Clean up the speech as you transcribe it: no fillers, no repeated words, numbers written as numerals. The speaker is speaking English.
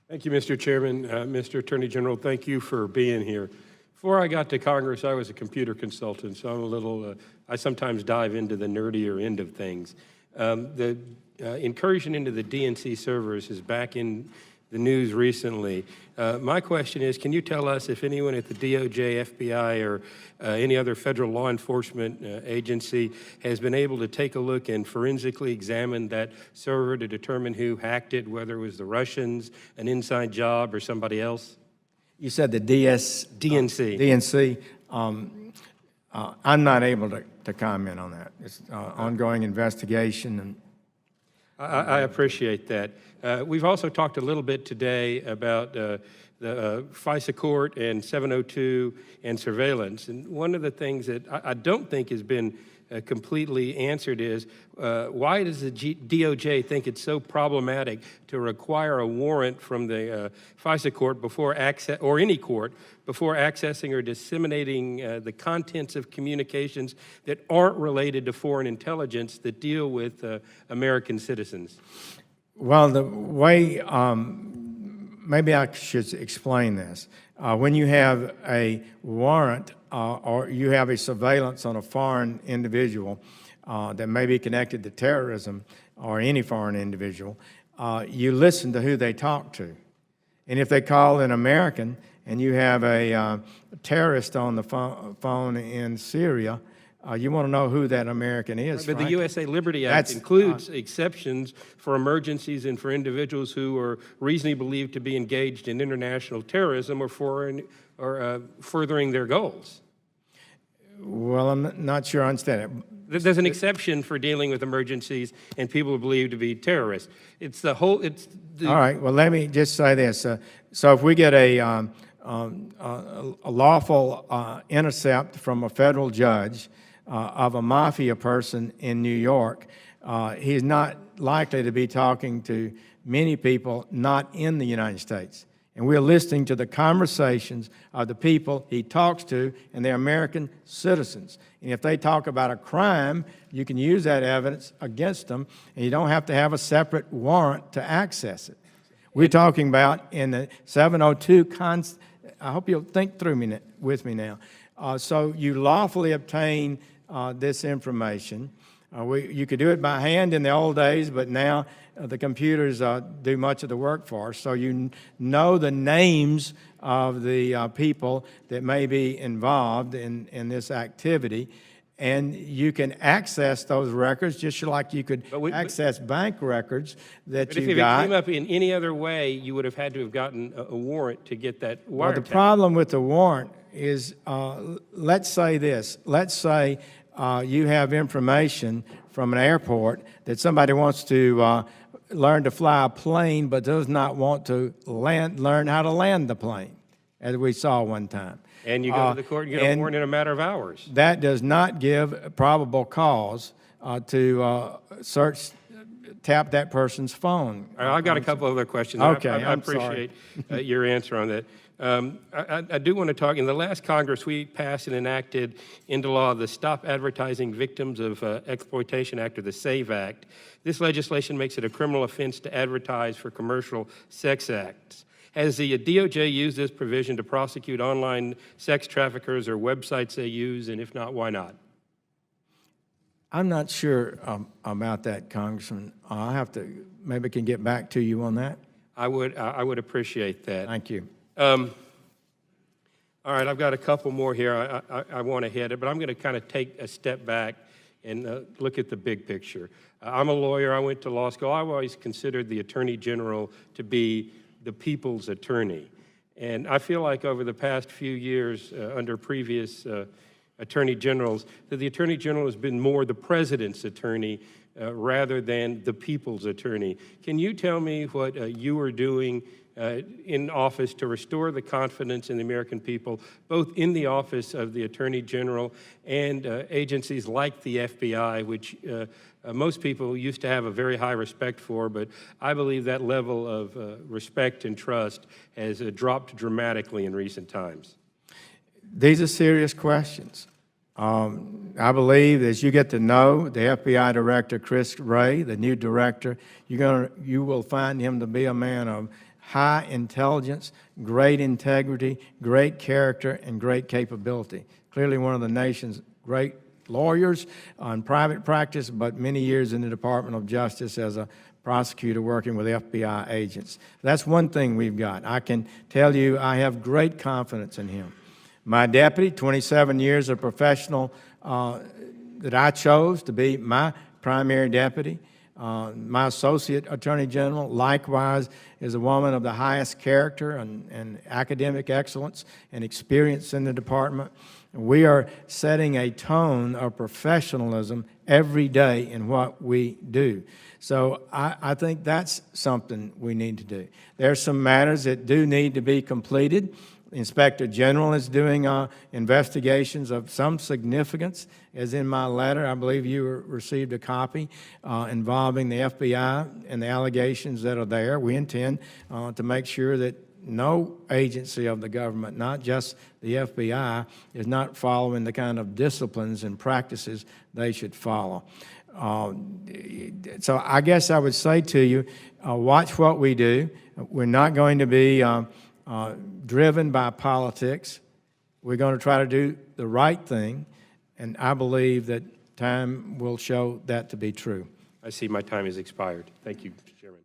Thank you, Mr. Chairman. Mr. Attorney General, thank you for being here. Before I got to Congress, I was a computer consultant, so I'm a little, I sometimes dive into the nerdier end of things. The incursion into the DNC servers is back in the news recently. My question is, can you tell us if anyone at the DOJ, FBI, or any other federal law enforcement agency has been able to take a look and forensically examine that server to determine who hacked it, whether it was the Russians, an inside job, or somebody else? You said the DNC. DNC. I'm not able to comment on that. It's ongoing investigation. And I appreciate that. We've also talked a little bit today about the FISA court and 702 and surveillance. And one of the things that I don't think has been completely answered is why does the DOJ think it's so problematic to require a warrant from the FISA court before access, or any court, before accessing or disseminating the contents of communications that aren't related to foreign intelligence that deal with American citizens? well, the way, maybe I should explain this. When you have a warrant or you have a surveillance on a foreign individual that may be connected to terrorism or any foreign individual, you listen to who they talk to. And if they call an American and you have a terrorist on the phone in Syria, you want to know who that American is. But the USA Liberty Act includes exceptions for emergencies and for individuals who are reasonably believed to be engaged in international terrorism or furthering their goals. Well, I'm not sure I understand it. There's an exception for dealing with emergencies and people believed to be terrorists. It's the whole. All right. Well, let me just say this. So if we get a lawful intercept from a federal judge of a mafia person in New York, he's not likely to be talking to many people not in the United States. And we're listening to the conversations of the people he talks to, and they're American citizens. And if they talk about a crime, you can use that evidence against them, and you don't have to have a separate warrant to access it. We're talking about in the 702 I hope you'll think through with me now. So you lawfully obtain this information. You could do it by hand in the old days, but now the computers do much of the work for us. So you know the names of the people that may be involved in this activity, and you can access those records just like you could access bank records that you got. If it came up in any other way, you would have had to have gotten a warrant to get that wiretap. Well, the problem with the warrant is, let's say this. Let's say you have information from an airport that somebody wants to learn to fly a plane but does not want to learn how to land the plane, as we saw one time. And you go to the court and get a warrant in a matter of hours. That does not give probable cause to tap that person's phone. I've got a couple other questions. Okay, I appreciate your answer on that. I do want to talk, in the last Congress, we passed and enacted into law the Stop Advertising Victims of Exploitation Act, or the SAVE Act. This legislation makes it a criminal offense to advertise for commercial sex acts. Has the DOJ used this provision to prosecute online sex traffickers or websites they use, and if not, why not? I'm not sure about that, Congressman. I have to, maybe can get back to you on that. I would appreciate that. Thank you. All right, I've got a couple more here. I want to hit it, but I'm going to kind of take a step back and look at the big picture. I'm a lawyer. I went to law school. I've always considered the Attorney General to be the people's attorney. And I feel like over the past few years, under previous Attorney Generals, that the Attorney General has been more the President's attorney rather than the people's attorney. Can you tell me what you are doing in office to restore the confidence in the American people, both in the office of the Attorney General and agencies like the FBI, which most people used to have a very high respect for, but I believe that level of respect and trust has dropped dramatically in recent times? These are serious questions. I believe as you get to know the FBI Director, Chris Wray, the new director, you will find him to be a man of high intelligence, great integrity, great character, and great capability. Clearly one of the nation's great lawyers in private practice, but many years in the Department of Justice as a prosecutor working with FBI agents. That's one thing we've got. I can tell you I have great confidence in him. My deputy, 27 years of professional that I chose to be my primary deputy. My associate attorney general, likewise, is a woman of the highest character and academic excellence and experience in the department. We are setting a tone of professionalism every day in what we do. So I think that's something we need to do. There are some matters that do need to be completed. The Inspector General is doing investigations of some significance, as in my letter. I believe you received a copy involving the FBI and the allegations that are there. We intend to make sure that no agency of the government, not just the FBI, is not following the kind of disciplines and practices they should follow. So I guess I would say to you, watch what we do. We're not going to be driven by politics. We're going to try to do the right thing, and I believe that time will show that to be true. I see my time has expired. Thank you, Mr. Chairman.